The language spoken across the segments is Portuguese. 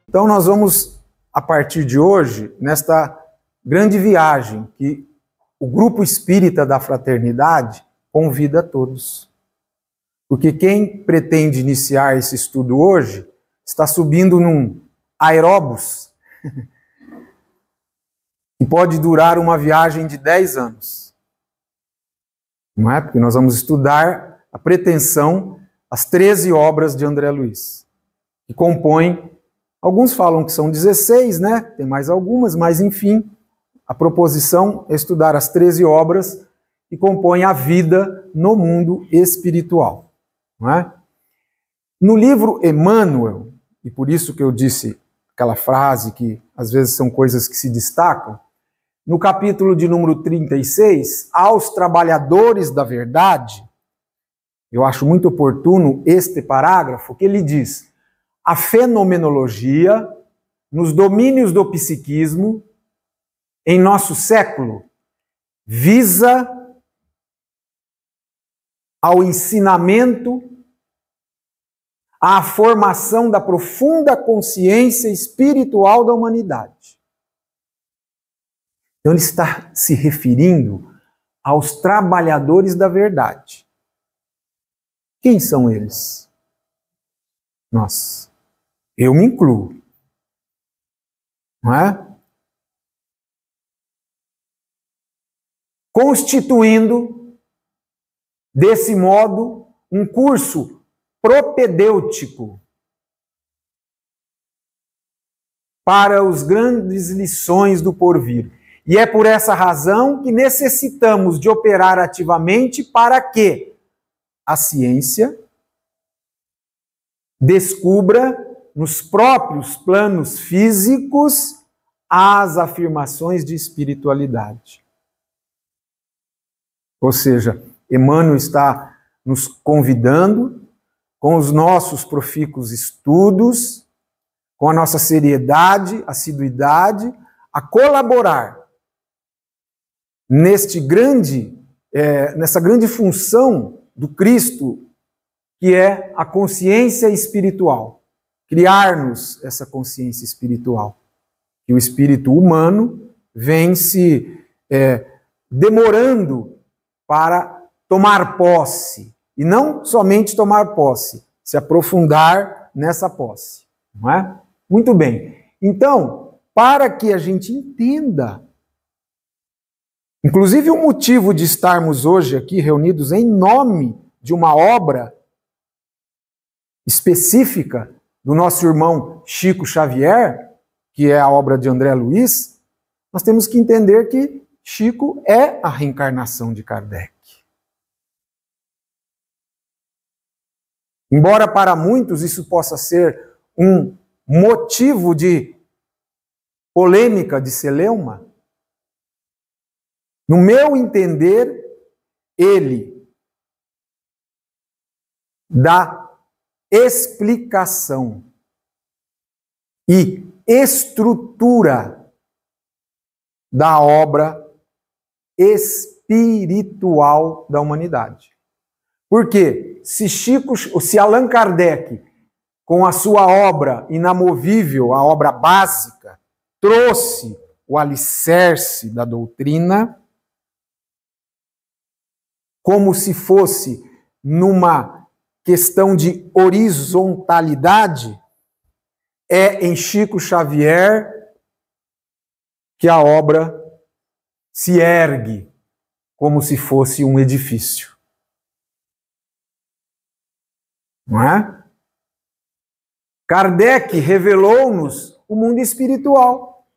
Então nós vamos, a partir de hoje, nesta grande viagem que o Grupo Espírita da Fraternidade convida a todos. Porque quem pretende iniciar esse estudo hoje está subindo num aeróbus que pode durar uma viagem de 10 anos. Não é? Porque nós vamos estudar a pretensão, as 13 obras de André Luiz, que compõem, alguns falam que são 16, né? Tem mais algumas, mas enfim, a proposição é estudar as 13 obras que compõem a vida no mundo espiritual. Não é? No livro Emmanuel, e por isso que eu disse aquela frase que às vezes são coisas que se destacam, no capítulo de número 36, aos trabalhadores da verdade, eu acho muito oportuno este parágrafo, que ele diz: a fenomenologia, nos domínios do psiquismo, em nosso século, visa ao ensinamento, à formação da profunda consciência espiritual da humanidade. Então ele está se referindo aos trabalhadores da verdade. Quem são eles? Nós. Eu me incluo. Não é? Constituindo, desse modo, um curso propedêutico para as grandes lições do porvir. E é por essa razão que necessitamos de operar ativamente para que a ciência descubra nos próprios planos físicos as afirmações de espiritualidade. Ou seja, Emmanuel está nos convidando, com os nossos profícuos estudos, com a nossa seriedade, assiduidade, a colaborar nessa grande função do Cristo, que é a consciência espiritual. Criar-nos essa consciência espiritual. Que o espírito humano vem se demorando para tomar posse. E não somente tomar posse, se aprofundar nessa posse. Não é? Muito bem. Então, para que a gente entenda, inclusive o motivo de estarmos hoje aqui reunidos em nome de uma obra específica do nosso irmão Chico Xavier, que é a obra de André Luiz, nós temos que entender que Chico é a reencarnação de Kardec. Embora para muitos isso possa ser um motivo de polêmica, de celeuma, no meu entender, ele dá explicação e estrutura da obra espiritual da humanidade. Porque se Allan Kardec, com a sua obra inamovível, a obra básica, trouxe o alicerce da doutrina, como se fosse numa questão de horizontalidade, é em Chico Xavier que a obra se ergue como se fosse um edifício. Não é? Kardec revelou-nos o mundo espiritual.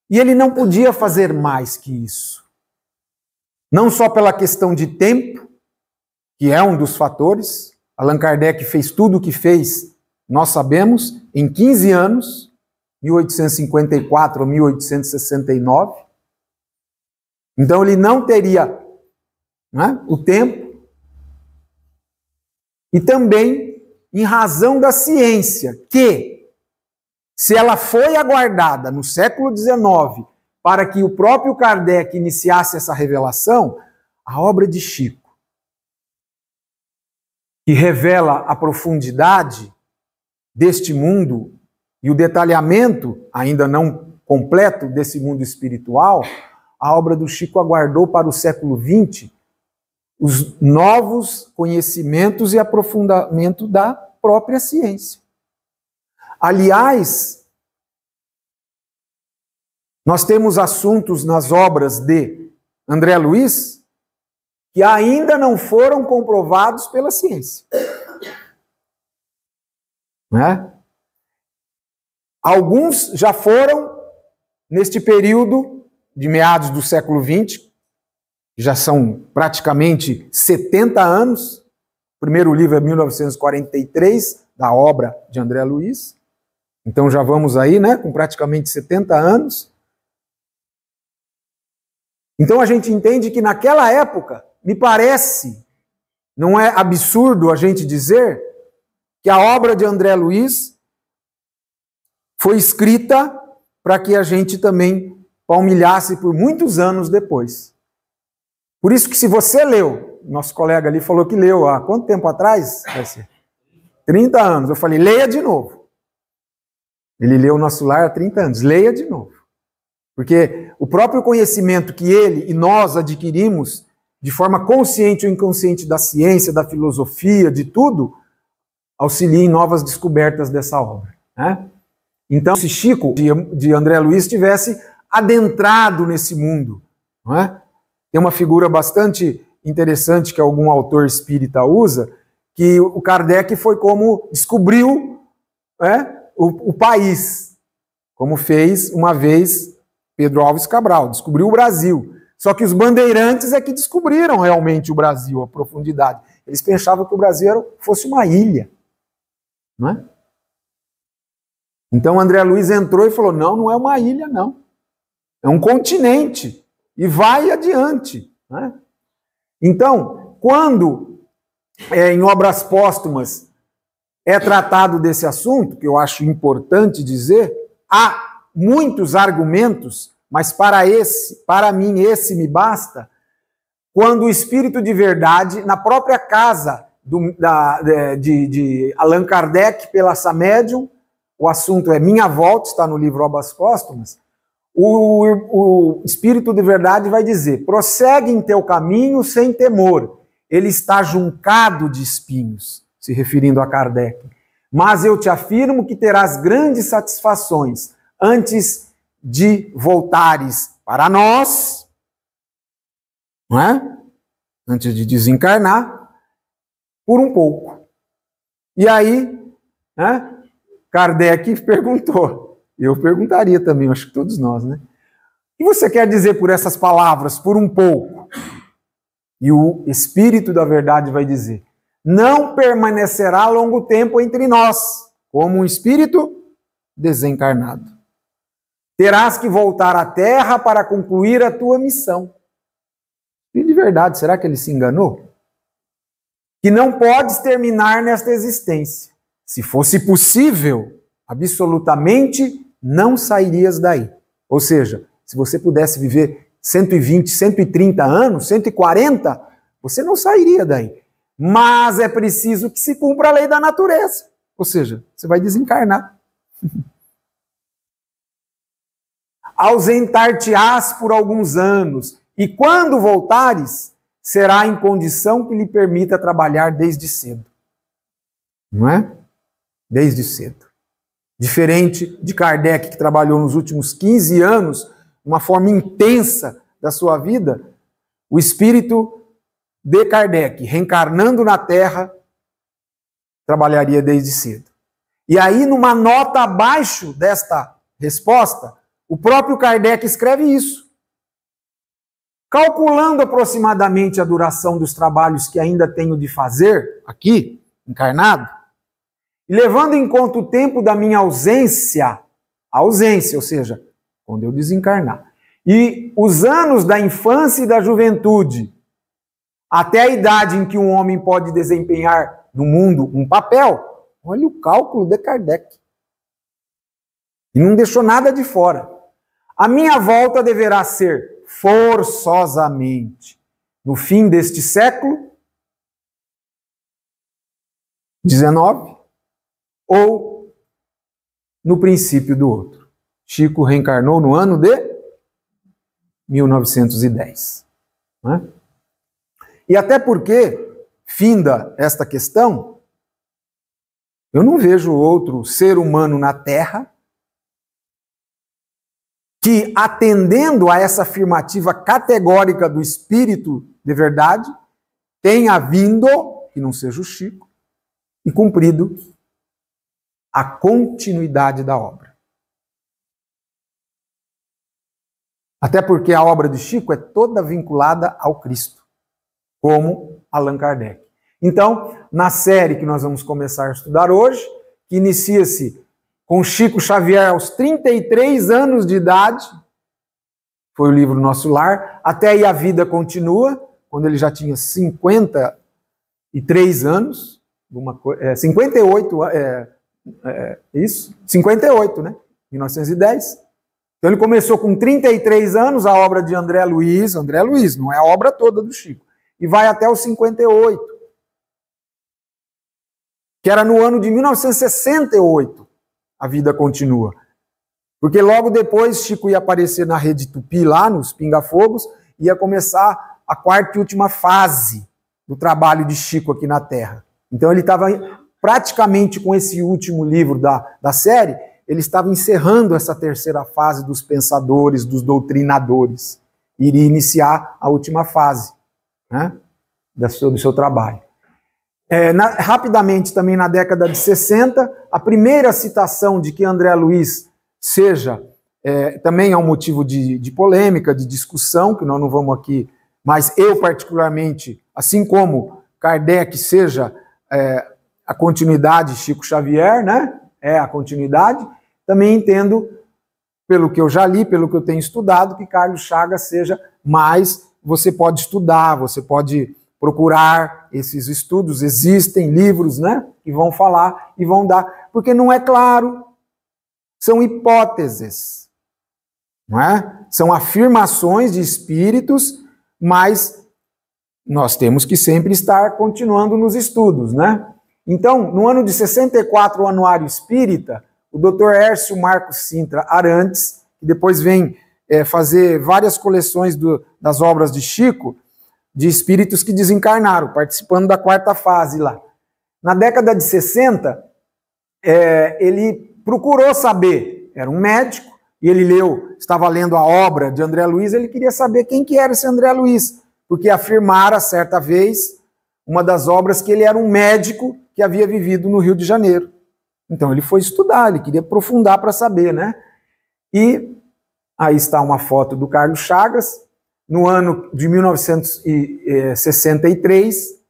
E ele não podia fazer mais que isso. Não só pela questão de tempo, que é um dos fatores. Allan Kardec fez tudo o que fez, nós sabemos, em 15 anos, 1854 a 1869. Então ele não teria, não é, o tempo. E também em razão da ciência, que, se ela foi aguardada no século XIX para que o próprio Kardec iniciasse essa revelação, a obra de Chico, que revela a profundidade deste mundo e o detalhamento, ainda não completo, desse mundo espiritual, a obra do Chico aguardou para o século XX os novos conhecimentos e aprofundamento da própria ciência. Aliás, nós temos assuntos nas obras de André Luiz que ainda não foram comprovados pela ciência. Né? Alguns já foram neste período de meados do século XX, já são praticamente 70 anos. O primeiro livro é 1943, da obra de André Luiz. Então já vamos aí, né, com praticamente 70 anos. Então a gente entende que naquela época, me parece, não é absurdo a gente dizer que a obra de André Luiz foi escrita para que a gente também palmilhasse por muitos anos depois. Por isso que se você leu, nosso colega ali falou que leu há quanto tempo atrás? Vai ser 30 anos. Eu falei, leia de novo. Ele leu o Nosso Lar há 30 anos. Leia de novo. Porque o próprio conhecimento que ele e nós adquirimos de forma consciente ou inconsciente da ciência, da filosofia, de tudo, auxilia em novas descobertas dessa obra. Né? Então, se Chico, de André Luiz, tivesse adentrado nesse mundo, não é? Tem uma figura bastante interessante que algum autor espírita usa, que o Kardec foi como descobriu, né, o país, como fez uma vez Pedro Álvares Cabral, descobriu o Brasil. Só que os bandeirantes é que descobriram realmente o Brasil, a profundidade. Eles pensavam que o Brasil fosse uma ilha, não é? Então André Luiz entrou e falou, não, não é uma ilha, não. É um continente. E vai adiante. Né? Então, quando em obras póstumas é tratado desse assunto, que eu acho importante dizer, há muitos argumentos, mas para mim esse me basta, quando o Espírito de Verdade, na própria casa de Allan Kardec, pela essa médium, o assunto é Minha Volta, está no livro Obras Póstumas, o Espírito de Verdade vai dizer, prossegue em teu caminho sem temor, ele está juncado de espinhos, se referindo a Kardec, mas eu te afirmo que terás grandes satisfações antes de voltares para nós, não é? Antes de desencarnar, por um pouco. E aí, né, Kardec perguntou, eu perguntaria também, acho que todos nós, né? O que você quer dizer por essas palavras, por um pouco? E o Espírito da Verdade vai dizer, não permanecerá longo tempo entre nós, como um espírito desencarnado. Terás que voltar à Terra para concluir a tua missão. E de verdade, será que ele se enganou? Que não podes terminar nesta existência. Se fosse possível, absolutamente não sairias daí. Ou seja, se você pudesse viver 120, 130 anos, 140, você não sairia daí. Mas é preciso que se cumpra a lei da natureza. Ou seja, você vai desencarnar. Ausentar-te-ás por alguns anos, e quando voltares, será em condição que lhe permita trabalhar desde cedo. Não é? Desde cedo. Diferente de Kardec, que trabalhou nos últimos 15 anos, de uma forma intensa da sua vida, o espírito de Kardec, reencarnando na Terra, trabalharia desde cedo. E aí, numa nota abaixo desta resposta, o próprio Kardec escreve isso. Calculando aproximadamente a duração dos trabalhos que ainda tenho de fazer, aqui, encarnado, e levando em conta o tempo da minha ausência, ou seja, quando eu desencarnar, e os anos da infância e da juventude, até a idade em que um homem pode desempenhar no mundo um papel, olha o cálculo de Kardec. E não deixou nada de fora. A minha volta deverá ser forçosamente no fim deste século XIX ou no princípio do outro. Chico reencarnou no ano de 1910. Né? E até porque, finda esta questão, eu não vejo outro ser humano na Terra que, atendendo a essa afirmativa categórica do Espírito de verdade, tenha vindo, que não seja o Chico, e cumprido a continuidade da obra. Até porque a obra de Chico é toda vinculada ao Cristo, como Allan Kardec. Então, na série que nós vamos começar a estudar hoje, que inicia-se com Chico Xavier aos 33 anos de idade, foi o livro Nosso Lar, até aí a vida continua, quando ele já tinha 53 anos, 58, isso? 58, né? 1910. Então ele começou com 33 anos a obra de André Luiz, não é a obra toda do Chico, e vai até os 58, que era no ano de 1968, a vida continua. Porque logo depois Chico ia aparecer na Rede Tupi, lá nos Pinga-Fogos, ia começar a quarta e última fase do trabalho de Chico aqui na Terra. Então ele estava praticamente com esse último livro da série, ele estava encerrando essa terceira fase dos pensadores, dos doutrinadores. Iria iniciar a última fase, né, do seu trabalho. Rapidamente, também na década de 60, a primeira citação de que André Luiz seja, também é um motivo de polêmica, de discussão, que nós não vamos aqui, mas eu particularmente, assim como Kardec seja a continuidade de Chico Xavier, né? É a continuidade, também entendo, pelo que eu já li, pelo que eu tenho estudado, que Carlos Chagas seja mais, você pode estudar, você pode procurar esses estudos, existem livros, né, que vão falar e vão dar, porque não é claro, são hipóteses, não é? São afirmações de espíritos, mas nós temos que sempre estar continuando nos estudos, né? Então, no ano de 64, o Anuário Espírita, o Dr. Hércio Marcos Sintra Arantes, que depois vem fazer várias coleções das obras de Chico, de espíritos que desencarnaram, participando da quarta fase lá. Na década de 60, ele procurou saber, era um médico, e ele estava lendo a obra de André Luiz, ele queria saber quem que era esse André Luiz, porque afirmara certa vez, uma das obras, que ele era um médico que havia vivido no Rio de Janeiro. Então ele foi estudar, ele queria aprofundar para saber, né? E aí está uma foto do Carlos Chagas, no ano de 1963,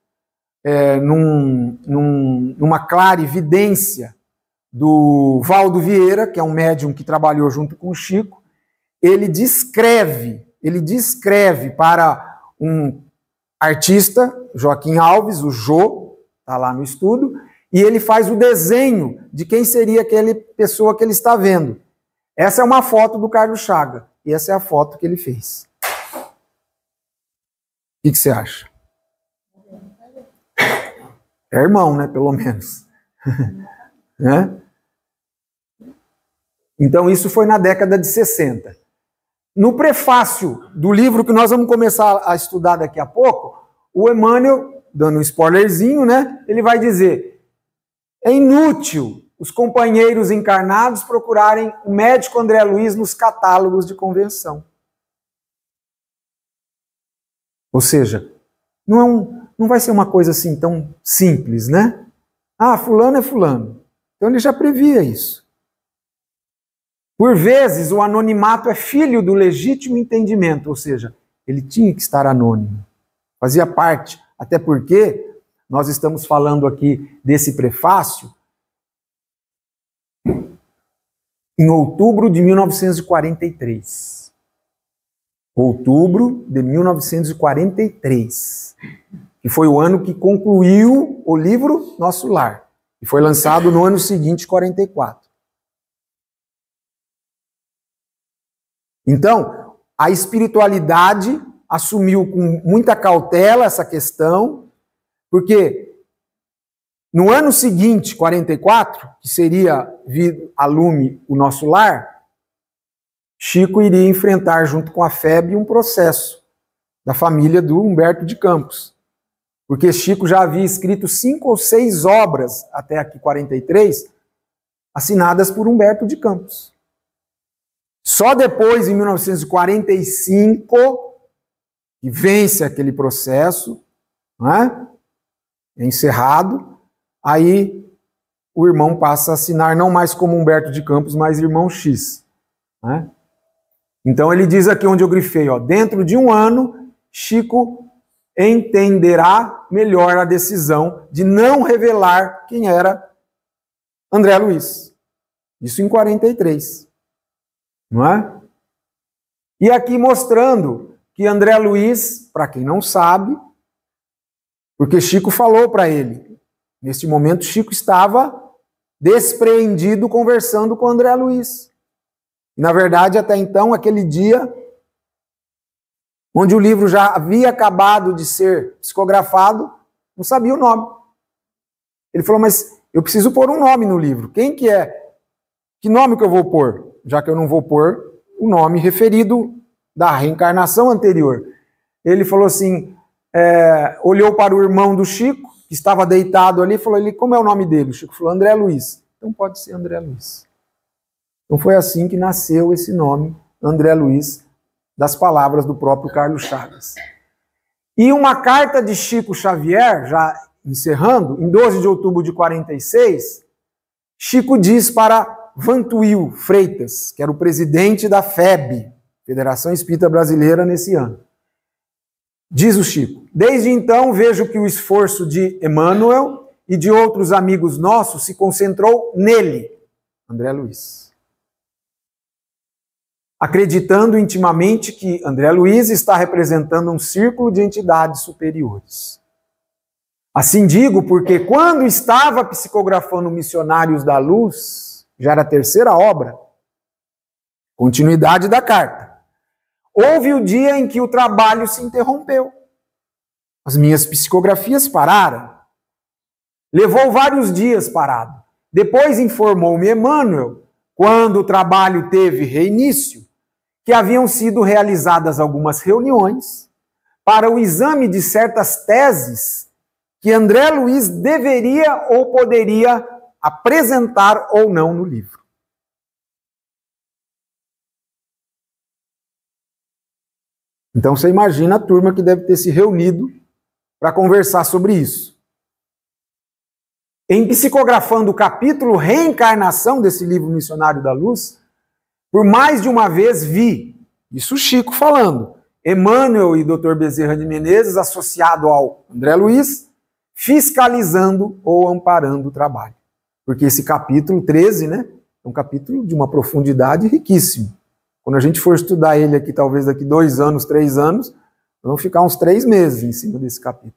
numa clarividência do Valdo Vieira, que é um médium que trabalhou junto com o Chico, ele descreve para um artista, Joaquim Alves, o Jô, está lá no estudo, e ele faz o desenho de quem seria aquela pessoa que ele está vendo. Essa é uma foto do Carlos Chagas, e essa é a foto que ele fez. O que você acha? É irmão, né? Pelo menos. Né? Então, isso foi na década de 60. No prefácio do livro que nós vamos começar a estudar daqui a pouco, o Emmanuel, dando um spoilerzinho, né? Ele vai dizer: é inútil os companheiros encarnados procurarem o médico André Luiz nos catálogos de convenção. Ou seja, não vai ser uma coisa assim tão simples, né? Ah, fulano é fulano. Então ele já previa isso. Por vezes, o anonimato é filho do legítimo entendimento, ou seja, ele tinha que estar anônimo. Fazia parte, até porque nós estamos falando aqui desse prefácio em outubro de 1943. Outubro de 1943, que foi o ano que concluiu o livro Nosso Lar, e foi lançado no ano seguinte, 44. Então, a espiritualidade assumiu com muita cautela essa questão, porque No ano seguinte, 44, que seria vir a lume o nosso lar, Chico iria enfrentar junto com a FEB um processo da família do Humberto de Campos. Porque Chico já havia escrito 5 ou 6 obras, até aqui 43, assinadas por Humberto de Campos. Só depois, em 1945, que vence aquele processo, né, é encerrado, aí o irmão passa a assinar não mais como Humberto de Campos, mas irmão X. Né? Então ele diz aqui onde eu grifei, ó, dentro de um ano, Chico entenderá melhor a decisão de não revelar quem era André Luiz. Isso em 43. Não é? E aqui mostrando que André Luiz, para quem não sabe, porque Chico falou para ele, neste momento Chico estava despreendido conversando com André Luiz. E, na verdade, até então, aquele dia, onde o livro já havia acabado de ser psicografado, não sabia o nome. Ele falou, mas eu preciso pôr um nome no livro. Quem que é? Que nome que eu vou pôr? Já que eu não vou pôr o nome referido da reencarnação anterior. Ele falou assim, olhou para o irmão do Chico, que estava deitado ali, e falou, como é o nome dele? O Chico falou, André Luiz. Então pode ser André Luiz. Então foi assim que nasceu esse nome, André Luiz, das palavras do próprio Carlos Chagas. E uma carta de Chico Xavier, já encerrando, em 12 de outubro de 46, Chico diz para Vantuil Freitas, que era o presidente da FEB, Federação Espírita Brasileira, nesse ano. Diz o Chico, desde então vejo que o esforço de Emmanuel e de outros amigos nossos se concentrou nele, André Luiz. Acreditando intimamente que André Luiz está representando um círculo de entidades superiores. Assim digo porque quando estava psicografando Missionários da Luz, já era a terceira obra, continuidade da carta, houve o dia em que o trabalho se interrompeu. As minhas psicografias pararam. Levou vários dias parado. Depois informou-me Emmanuel, quando o trabalho teve reinício, que haviam sido realizadas algumas reuniões para o exame de certas teses que André Luiz deveria ou poderia apresentar ou não no livro. Então você imagina a turma que deve ter se reunido para conversar sobre isso. Em psicografando o capítulo Reencarnação desse livro Missionário da Luz, por mais de uma vez vi, isso Chico falando, Emmanuel e Dr. Bezerra de Menezes, associado ao André Luiz, fiscalizando ou amparando o trabalho. Porque esse capítulo 13, né, é um capítulo de uma profundidade riquíssima. Quando a gente for estudar ele aqui, talvez daqui 2 anos, 3 anos, vamos ficar uns 3 meses em cima desse capítulo.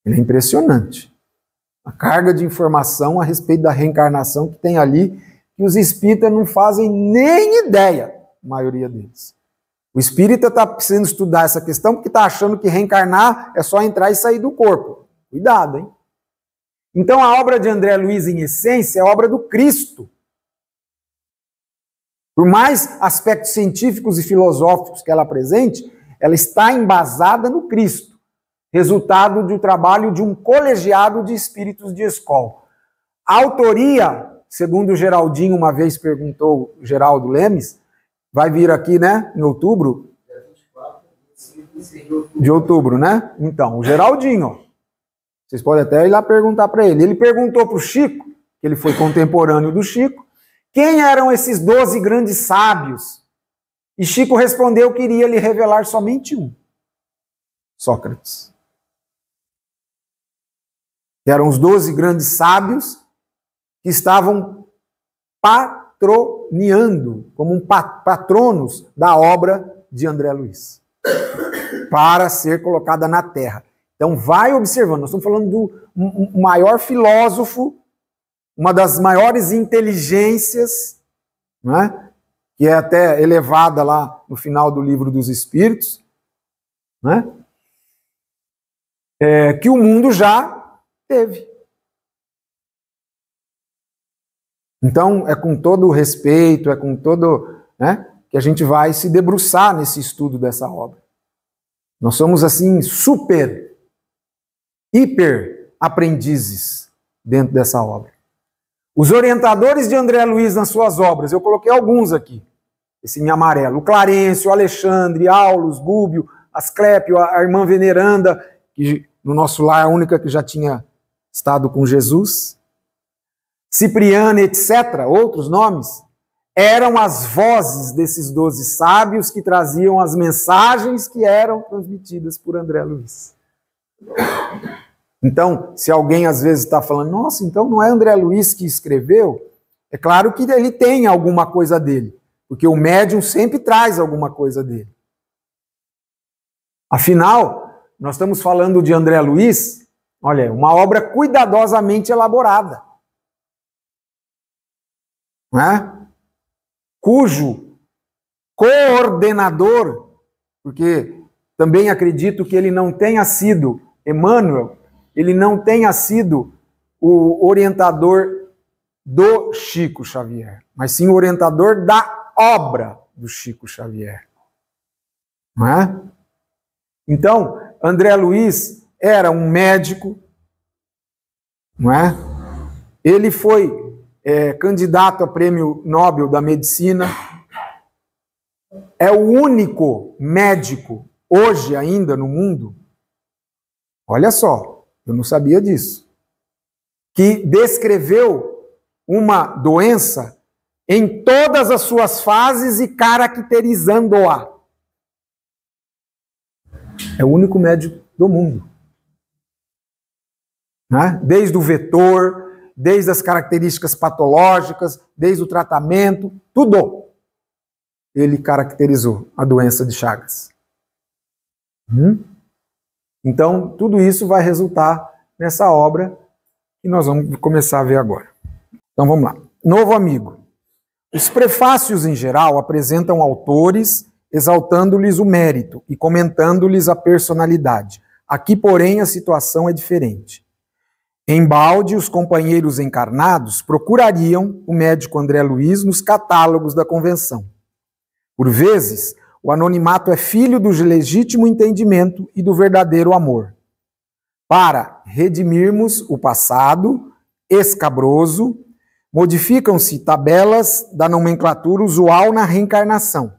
Ele é impressionante. A carga de informação a respeito da reencarnação que tem ali, que os espíritas não fazem nem ideia, a maioria deles. O espírita está precisando estudar essa questão porque está achando que reencarnar é só entrar e sair do corpo. Cuidado, hein? Então a obra de André Luiz, em essência, é a obra do Cristo. Por mais aspectos científicos e filosóficos que ela apresente, ela está embasada no Cristo, resultado do trabalho de um colegiado de espíritos de escola. A autoria, segundo o Geraldinho uma vez perguntou, Geraldo Lemes, vai vir aqui, né, em outubro? De outubro, né? Então, o Geraldinho, ó, vocês podem até ir lá perguntar para ele. Ele perguntou para o Chico, que ele foi contemporâneo do Chico, quem eram esses 12 grandes sábios? E Chico respondeu que iria lhe revelar somente um, Sócrates. Que eram os 12 grandes sábios que estavam patroneando, como patronos da obra de André Luiz, para ser colocada na Terra. Então vai observando, nós estamos falando do maior filósofo, uma das maiores inteligências, né, que é até elevada lá no final do Livro dos Espíritos, né, que o mundo já teve. Então, é com todo o respeito, é com todo, né, que a gente vai se debruçar nesse estudo dessa obra. Nós somos, assim, super, hiper aprendizes dentro dessa obra. Os orientadores de André Luiz nas suas obras, eu coloquei alguns aqui, esse em amarelo. O Clarencio, o Alexandre, Aulus, Gúbio, Asclépio, a irmã Veneranda, que no nosso lar, a única que já tinha estado com Jesus, Cipriano, etc., outros nomes, eram as vozes desses 12 sábios que traziam as mensagens que eram transmitidas por André Luiz. Então, se alguém às vezes está falando, nossa, então não é André Luiz que escreveu? É claro que ele tem alguma coisa dele, porque o médium sempre traz alguma coisa dele. Afinal, nós estamos falando de André Luiz, olha, uma obra cuidadosamente elaborada, não é? Cujo coordenador, porque também acredito que ele não tenha sido Emmanuel, ele não tenha sido o orientador do Chico Xavier, mas sim o orientador da obra do Chico Xavier. Não é? Então, André Luiz era um médico, não é? Ele foi candidato a prêmio Nobel da Medicina, é o único médico hoje ainda no mundo, olha só, eu não sabia disso, que descreveu uma doença em todas as suas fases e caracterizando-a. É o único médico do mundo. Né? Desde o vetor, desde as características patológicas, desde o tratamento, tudo. Ele caracterizou a doença de Chagas. Então, tudo isso vai resultar nessa obra que nós vamos começar a ver agora. Então, vamos lá. Novo amigo. Os prefácios, em geral, apresentam autores exaltando-lhes o mérito e comentando-lhes a personalidade. Aqui, porém, a situação é diferente. Embalde, os companheiros encarnados procurariam o médico André Luiz nos catálogos da convenção. Por vezes, o anonimato é filho do legítimo entendimento e do verdadeiro amor. Para redimirmos o passado escabroso, modificam-se tabelas da nomenclatura usual na reencarnação.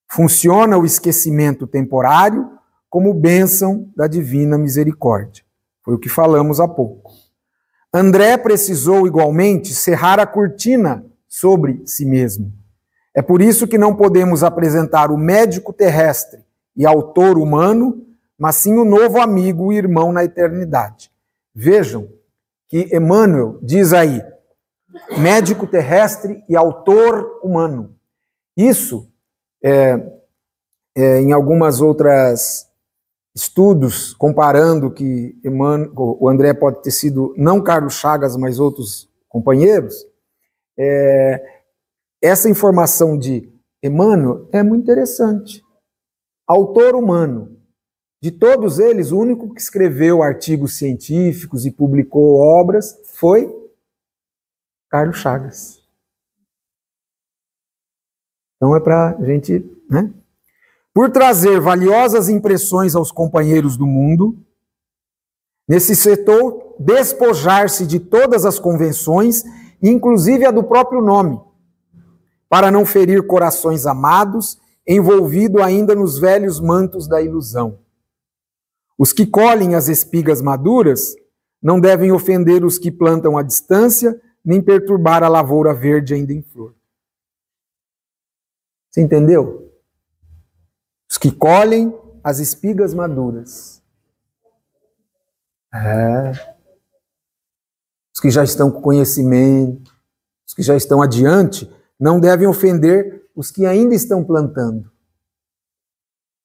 Funciona o esquecimento temporário como bênção da divina misericórdia. Foi o que falamos há pouco. André precisou igualmente cerrar a cortina sobre si mesmo. É por isso que não podemos apresentar o médico terrestre e autor humano, mas sim o novo amigo e irmão na eternidade. Vejam que Emmanuel diz aí, médico terrestre e autor humano. Isso, em algumas outras estudos, comparando que o André pode ter sido não Carlos Chagas, mas outros companheiros, essa informação de Emmanuel é muito interessante. Autor humano. De todos eles, o único que escreveu artigos científicos e publicou obras foi Carlos Chagas. Então é para a gente, né? Por trazer valiosas impressões aos companheiros do mundo, necessitou despojar-se de todas as convenções, inclusive a do próprio nome, para não ferir corações amados, envolvido ainda nos velhos mantos da ilusão. Os que colhem as espigas maduras não devem ofender os que plantam à distância, nem perturbar a lavoura verde ainda em flor. Você entendeu? Os que colhem as espigas maduras. Os que já estão com conhecimento, os que já estão adiante, não devem ofender os que ainda estão plantando.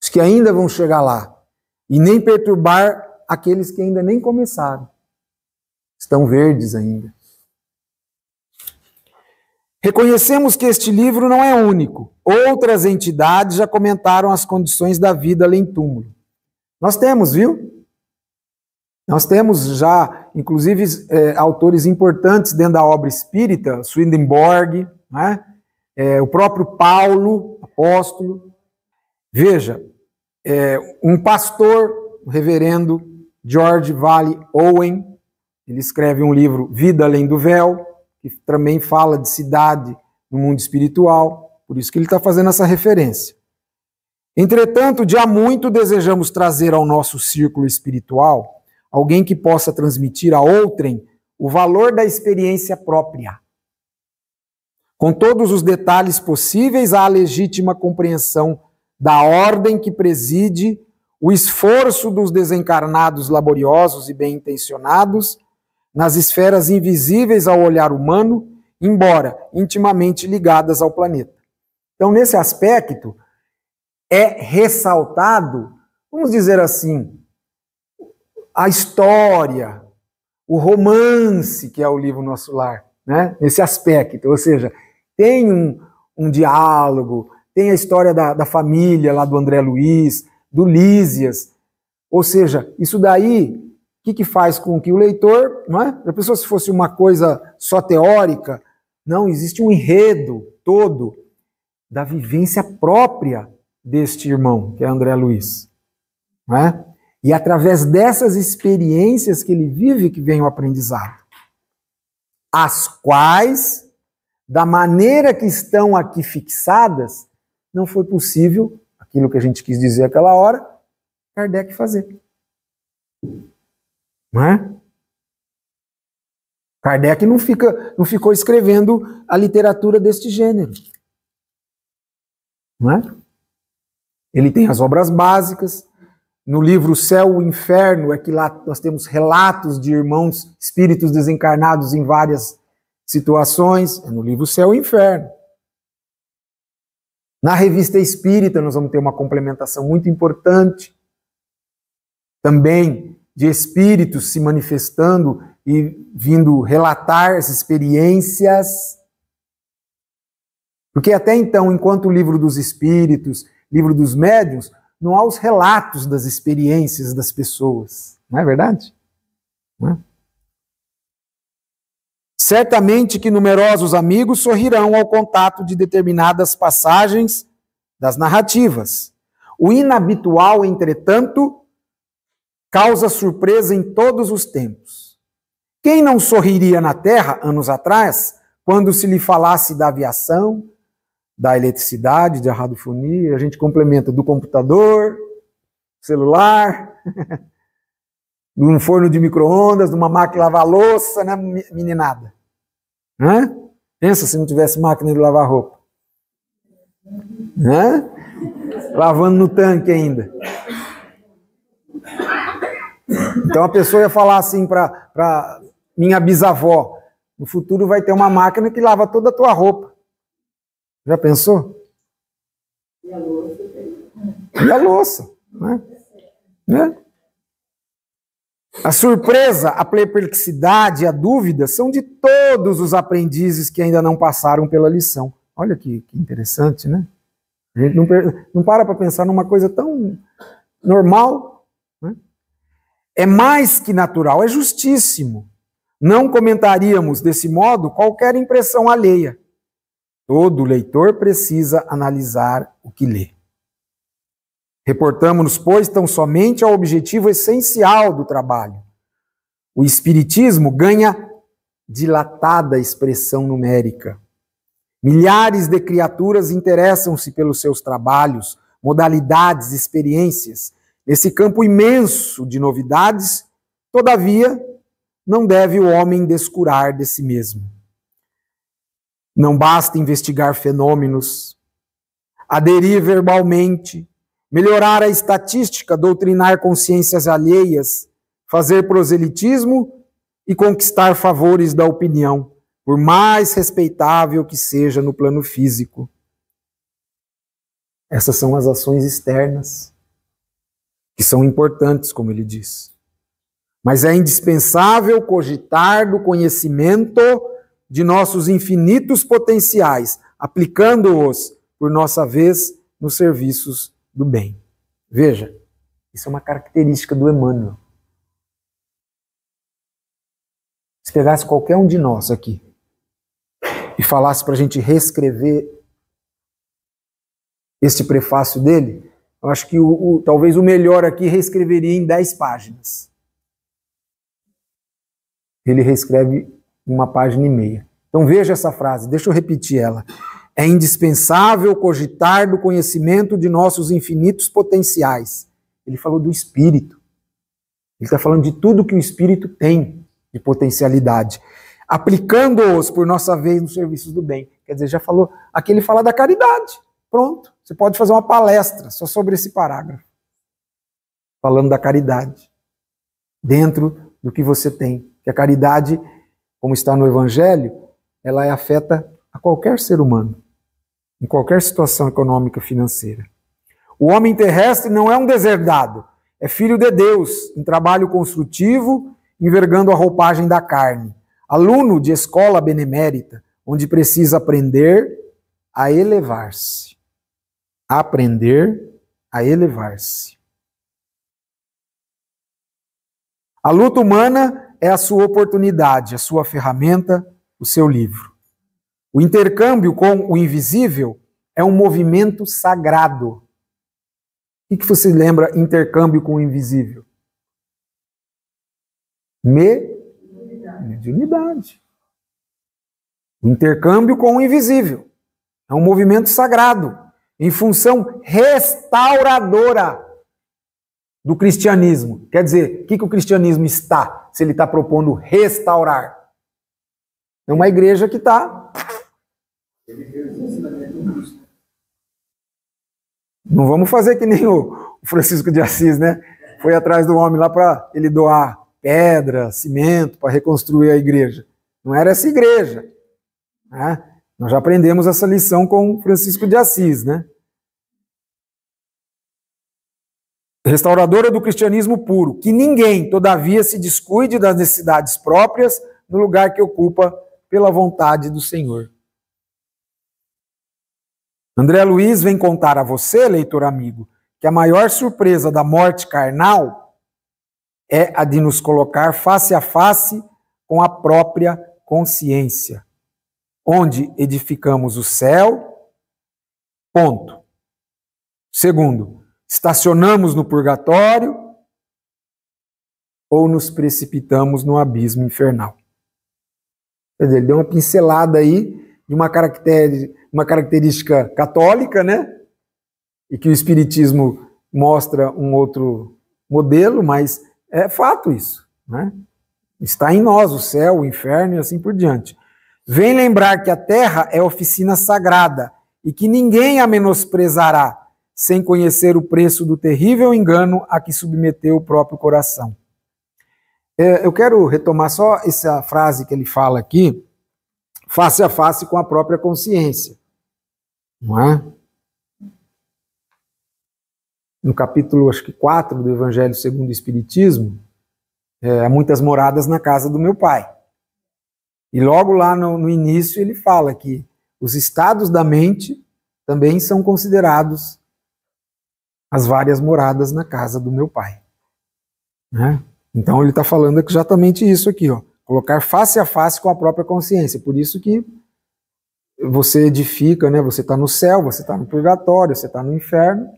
Os que ainda vão chegar lá. E nem perturbar aqueles que ainda nem começaram. Estão verdes ainda. Reconhecemos que este livro não é único. Outras entidades já comentaram as condições da vida além túmulo. Nós temos, viu? Nós temos já, inclusive, autores importantes dentro da obra espírita, Swedenborg, né? O próprio Paulo, apóstolo. Veja, um pastor, o reverendo George Valley Owen, ele escreve um livro, Vida Além do Véu, que também fala de cidade no mundo espiritual, por isso que ele está fazendo essa referência. Entretanto, de há muito desejamos trazer ao nosso círculo espiritual alguém que possa transmitir a outrem o valor da experiência própria, com todos os detalhes possíveis à legítima compreensão da ordem que preside o esforço dos desencarnados laboriosos e bem-intencionados nas esferas invisíveis ao olhar humano, embora intimamente ligadas ao planeta. Então, nesse aspecto, é ressaltado, vamos dizer assim, a história, o romance que é o livro Nosso Lar, né? Nesse aspecto, ou seja, tem um diálogo, tem a história da família lá do André Luiz, do Lísias, ou seja, isso daí, o que faz com que o leitor, não é? A pessoa, se fosse uma coisa só teórica, não, existe um enredo todo da vivência própria deste irmão, que é André Luiz, não é? E através dessas experiências que ele vive que vem o aprendizado, as quais, da maneira que estão aqui fixadas, não foi possível, aquilo que a gente quis dizer aquela hora, Kardec fazer. Não é? Kardec não ficou escrevendo a literatura deste gênero. Não é? Ele tem as obras básicas. No livro Céu e Inferno, é que lá nós temos relatos de irmãos espíritos desencarnados em várias situações. É no livro Céu e Inferno. Na Revista Espírita, nós vamos ter uma complementação muito importante. Também de espíritos se manifestando e vindo relatar as experiências. Porque até então, enquanto o livro dos espíritos, livro dos médiuns, não há os relatos das experiências das pessoas. Não é verdade? Não é? Certamente que numerosos amigos sorrirão ao contato de determinadas passagens das narrativas. O inabitual, entretanto, causa surpresa em todos os tempos. Quem não sorriria na Terra, anos atrás, quando se lhe falasse da aviação, da eletricidade, da radiofonia, a gente complementa do computador, celular, de um forno de micro-ondas, de uma máquina de lavar louça, né, meninada? Hã? Pensa se não tivesse máquina de lavar roupa. Hã? Lavando no tanque ainda. Então a pessoa ia falar assim para minha bisavó, no futuro vai ter uma máquina que lava toda a tua roupa. Já pensou? E a louça? E a louça, né? A surpresa, a perplexidade, a dúvida são de todos os aprendizes que ainda não passaram pela lição. Olha que interessante, né? A gente não para pensar numa coisa tão normal, né? É mais que natural, é justíssimo. Não comentaríamos desse modo qualquer impressão alheia. Todo leitor precisa analisar o que lê. Reportamos-nos, pois, tão somente ao objetivo essencial do trabalho. O Espiritismo ganha dilatada expressão numérica. Milhares de criaturas interessam-se pelos seus trabalhos, modalidades, experiências. Nesse campo imenso de novidades, todavia, não deve o homem descurar de si mesmo. Não basta investigar fenômenos, aderir verbalmente, melhorar a estatística, doutrinar consciências alheias, fazer proselitismo e conquistar favores da opinião, por mais respeitável que seja no plano físico. Essas são as ações externas, que são importantes, como ele diz. Mas é indispensável cogitar do conhecimento de nossos infinitos potenciais, aplicando-os, por nossa vez, nos serviços do bem. Veja, isso é uma característica do Emmanuel. Se pegasse qualquer um de nós aqui e falasse para a gente reescrever este prefácio dele, eu acho que talvez o melhor aqui reescreveria em 10 páginas. Ele reescreve uma página e meia. Então veja essa frase, deixa eu repetir ela. É indispensável cogitar do conhecimento de nossos infinitos potenciais. Ele falou do Espírito. Ele está falando de tudo que o Espírito tem de potencialidade. Aplicando-os por nossa vez nos serviços do bem. Quer dizer, já falou, aqui ele fala da caridade. Pronto, você pode fazer uma palestra só sobre esse parágrafo. Falando da caridade. Dentro do que você tem. Que a caridade, como está no Evangelho, ela afeta a qualquer ser humano. Em qualquer situação econômica financeira. O homem terrestre não é um deserdado. É filho de Deus, em trabalho construtivo, envergando a roupagem da carne. Aluno de escola benemérita, onde precisa aprender a elevar-se. Aprender a elevar-se. A luta humana é a sua oportunidade, a sua ferramenta, o seu livro. O intercâmbio com o invisível é um movimento sagrado. O que você lembra intercâmbio com o invisível? Mediunidade. O intercâmbio com o invisível é um movimento sagrado, em função restauradora do cristianismo. Quer dizer, o que o cristianismo está, se ele está propondo restaurar? É uma igreja que está... Não vamos fazer que nem o Francisco de Assis, né? Foi atrás do homem lá para ele doar pedra, cimento, para reconstruir a igreja. Não era essa igreja. Né? Nós já aprendemos essa lição com o Francisco de Assis, né? Restauradora do cristianismo puro, que ninguém, todavia, se descuide das necessidades próprias no lugar que ocupa pela vontade do Senhor. André Luiz vem contar a você, leitor amigo, que a maior surpresa da morte carnal é a de nos colocar face a face com a própria consciência, onde edificamos o céu, ponto. Segundo, estacionamos no purgatório ou nos precipitamos no abismo infernal. Quer dizer, ele deu uma pincelada aí de uma característica católica, né? E que o Espiritismo mostra um outro modelo, mas é fato isso, né? Está em nós o céu, o inferno e assim por diante. Vem lembrar que a terra é oficina sagrada e que ninguém a menosprezará sem conhecer o preço do terrível engano a que submeteu o próprio coração. Eu quero retomar só essa frase que ele fala aqui, face a face com a própria consciência. Não é? No capítulo, acho que 4 do Evangelho segundo o Espiritismo, há muitas moradas na casa do meu pai. E logo lá no início ele fala que os estados da mente também são considerados as várias moradas na casa do meu pai. Né? Então ele está falando exatamente isso aqui, ó. Colocar face a face com a própria consciência. Por isso que você edifica, né? Você está no céu, você está no purgatório, você está no inferno.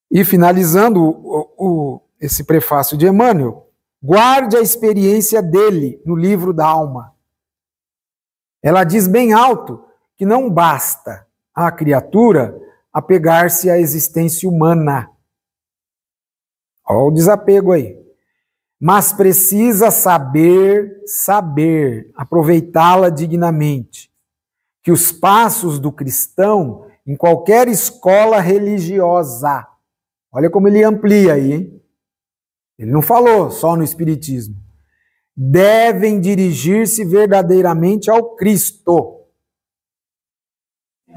E finalizando esse prefácio de Emmanuel, guarde a experiência dele no livro da alma. Ela diz bem alto que não basta à criatura apegar-se à existência humana. Olha o desapego aí. Mas precisa saber aproveitá-la dignamente. Que os passos do cristão em qualquer escola religiosa, olha como ele amplia aí, hein? Ele não falou só no Espiritismo. Devem dirigir-se verdadeiramente ao Cristo.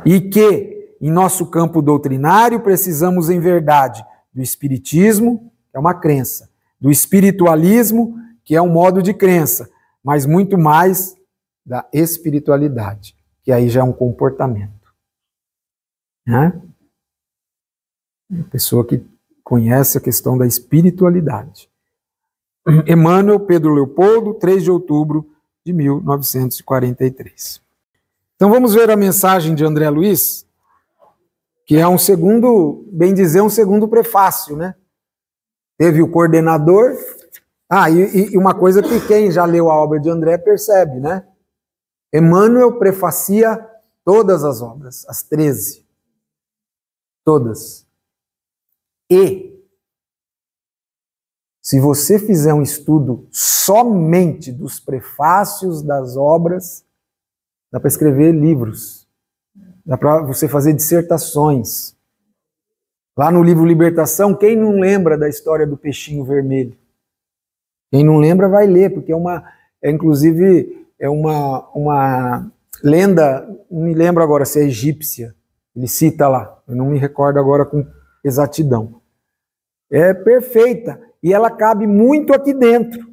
E que, em nosso campo doutrinário, precisamos, em verdade, do Espiritismo, que é uma crença, do espiritualismo, que é um modo de crença, mas muito mais da espiritualidade, que aí já é um comportamento. Né? Uma pessoa que conhece a questão da espiritualidade. Emmanuel Pedro Leopoldo, 3 de outubro de 1943. Então vamos ver a mensagem de André Luiz, que é um segundo, bem dizer, um segundo prefácio, né? Teve o coordenador. E uma coisa que quem já leu a obra de André percebe, né? Emmanuel prefacia todas as obras, as 13. Todas. E, se você fizer um estudo somente dos prefácios das obras, dá para escrever livros, dá para você fazer dissertações. Lá no livro Libertação, quem não lembra da história do peixinho vermelho? Quem não lembra vai ler, porque inclusive uma lenda, não me lembro agora se é egípcia, ele cita lá, eu não me recordo agora com exatidão. É perfeita, e ela cabe muito aqui dentro,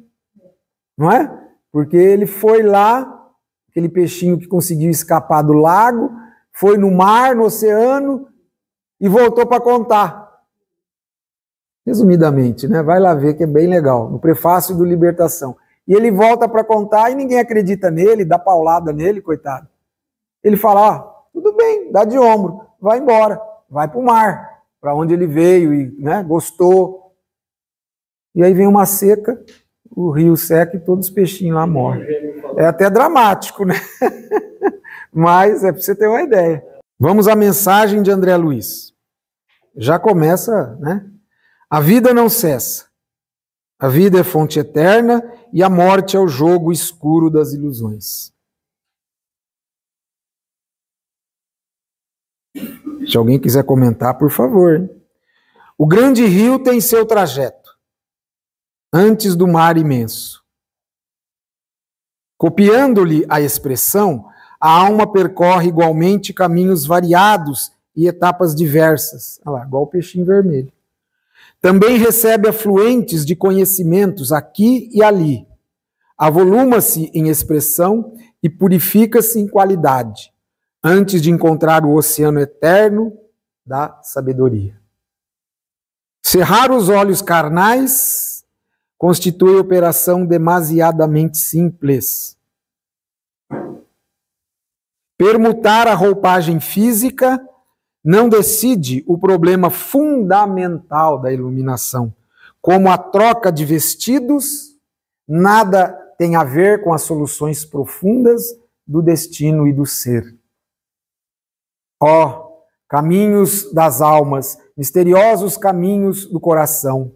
não é? Porque ele foi lá, aquele peixinho que conseguiu escapar do lago, foi no mar, no oceano, e voltou para contar. Resumidamente, né? Vai lá ver que é bem legal, no prefácio do Libertação. E ele volta para contar e ninguém acredita nele, dá paulada nele, coitado. Ele fala, tudo bem, dá de ombro, vai embora, vai para o mar, para onde ele veio e, né, gostou. E aí vem uma seca, o rio seca e todos os peixinhos lá morrem. É até dramático, né? Mas é para você ter uma ideia. Vamos à mensagem de André Luiz. Já começa, né? A vida não cessa. A vida é fonte eterna e a morte é o jogo escuro das ilusões. Se alguém quiser comentar, por favor. Hein? O grande rio tem seu trajeto, antes do mar imenso. Copiando-lhe a expressão, a alma percorre igualmente caminhos variados e etapas diversas. Olha lá, igual o peixinho vermelho. Também recebe afluentes de conhecimentos aqui e ali. Avoluma-se em expressão e purifica-se em qualidade, antes de encontrar o oceano eterno da sabedoria. Cerrar os olhos carnais constitui operação demasiadamente simples. Permutar a roupagem física não decide o problema fundamental da iluminação. Como a troca de vestidos, nada tem a ver com as soluções profundas do destino e do ser. Ó, caminhos das almas, misteriosos caminhos do coração,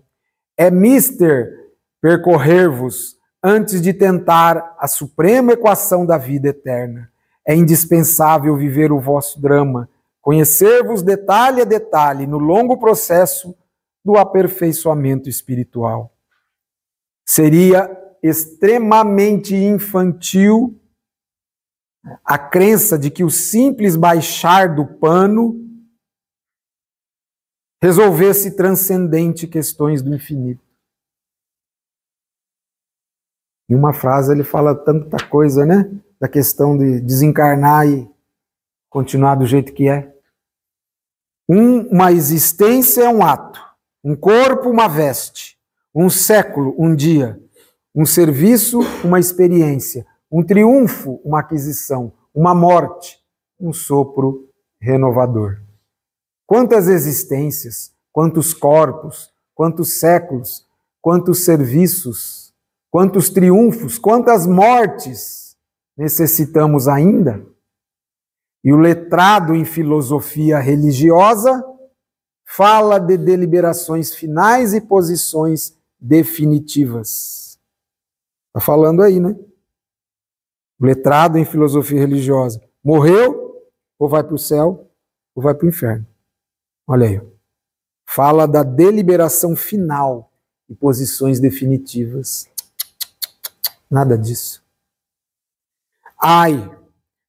é mister percorrer-vos antes de tentar a suprema equação da vida eterna. É indispensável viver o vosso drama, conhecer-vos detalhe a detalhe no longo processo do aperfeiçoamento espiritual. Seria extremamente infantil a crença de que o simples baixar do pano resolvesse transcendente questões do infinito. Em uma frase ele fala tanta coisa, né? Da questão de desencarnar e continuar do jeito que é. Uma existência é um ato, um corpo, uma veste, um século, um dia, um serviço, uma experiência, um triunfo, uma aquisição, uma morte, um sopro renovador. Quantas existências, quantos corpos, quantos séculos, quantos serviços, quantos triunfos, quantas mortes necessitamos ainda? E o letrado em filosofia religiosa fala de deliberações finais e posições definitivas. Está falando aí, né? O letrado em filosofia religiosa. Morreu, ou vai para o céu, ou vai para o inferno. Olha aí. Fala da deliberação final e posições definitivas. Nada disso. Ai,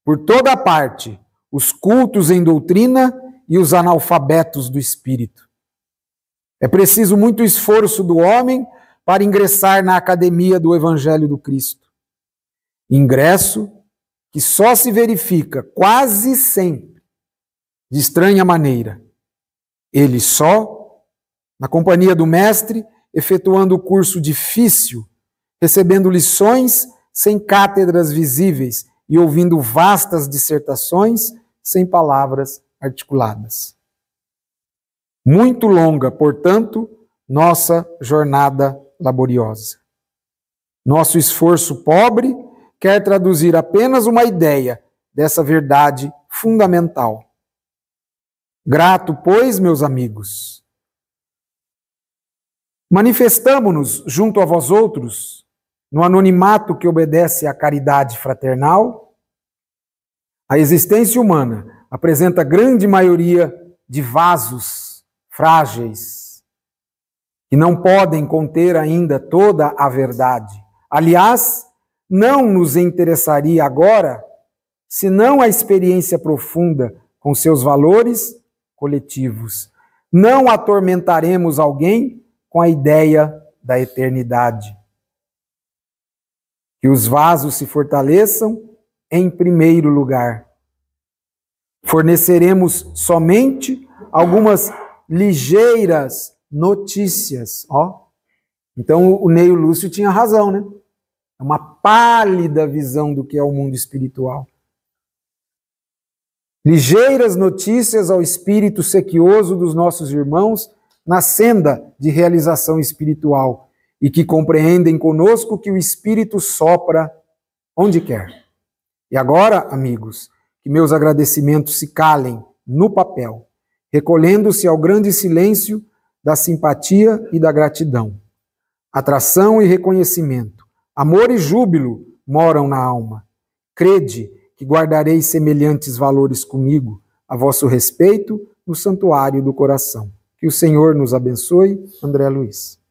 por toda parte, os cultos em doutrina e os analfabetos do espírito. É preciso muito esforço do homem para ingressar na academia do Evangelho do Cristo. Ingresso que só se verifica quase sempre de estranha maneira. Ele só, na companhia do Mestre efetuando o curso difícil, recebendo lições sem cátedras visíveis e ouvindo vastas dissertações sem palavras articuladas. Muito longa, portanto, nossa jornada laboriosa. Nosso esforço pobre quer traduzir apenas uma ideia dessa verdade fundamental. Grato, pois, meus amigos, manifestamo-nos junto a vós outros, no anonimato que obedece à caridade fraternal. A existência humana apresenta grande maioria de vasos frágeis, que não podem conter ainda toda a verdade. Aliás, não nos interessaria agora, senão a experiência profunda com seus valores coletivos. Não atormentaremos alguém com a ideia da eternidade. Que os vasos se fortaleçam em primeiro lugar. Forneceremos somente algumas ligeiras notícias. Então o Neio Lúcio tinha razão, né? É uma pálida visão do que é o mundo espiritual. Ligeiras notícias ao espírito sequioso dos nossos irmãos na senda de realização espiritual e que compreendem conosco que o Espírito sopra onde quer. E agora, amigos, que meus agradecimentos se calem no papel, recolhendo-se ao grande silêncio da simpatia e da gratidão. Atração e reconhecimento, amor e júbilo moram na alma. Crede que guardareis semelhantes valores comigo, a vosso respeito, no santuário do coração. Que o Senhor nos abençoe. André Luiz.